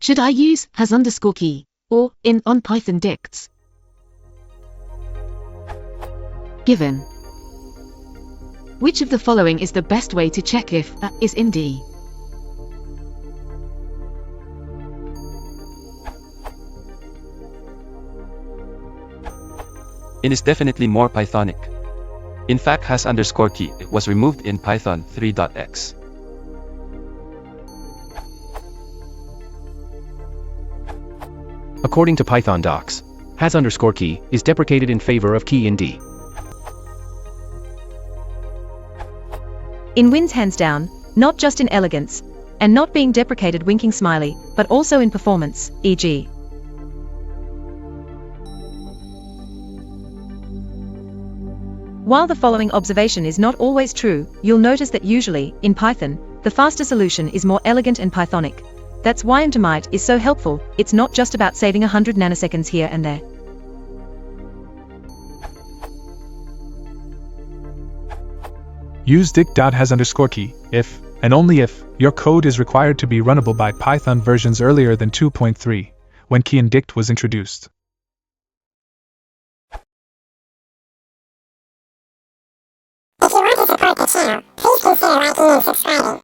Should I use has_key or in on Python dicts? Given. Which of the following is the best way to check if a is in D? In is definitely more Pythonic. In fact, has_key was removed in Python 3.x. According to Python docs, has_key is deprecated in favor of key in D. In wins hands down, not just in elegance, and not being deprecated winking smiley, but also in performance, e.g. While the following observation is not always true, you'll notice that usually, in Python, the faster solution is more elegant and Pythonic. That's why Might is so helpful. It's not just about saving 100 nanoseconds here and there. Use dict.has_key if, and only if, your code is required to be runnable by Python versions earlier than 2.3, when key in dict was introduced. If you want to support the channel, please consider liking and subscribing.